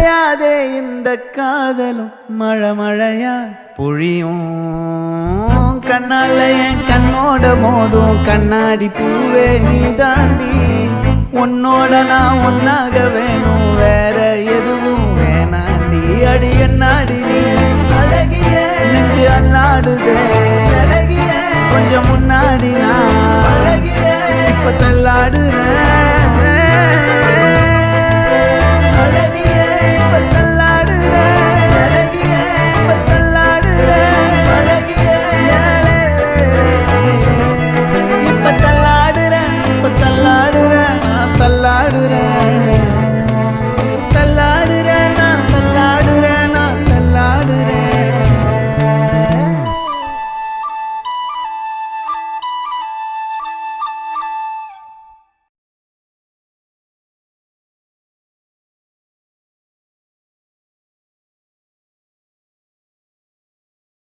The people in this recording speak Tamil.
நனையாதே இந்த காதலும் மழை மழையா பொழியும் கண்ணால என் கண்ணோட மோதும் கண்ணாடி பூவே நீ தாண்டி உன்னோட நான் ஒன்னாக வேணும் வேற எதுவும் வேணாண்டி அடி என்னாடி நீ அழகிய நெஞ்சு அல்லாடுதே அழகிய கொஞ்சம் முன்னாடி நான் அழகிய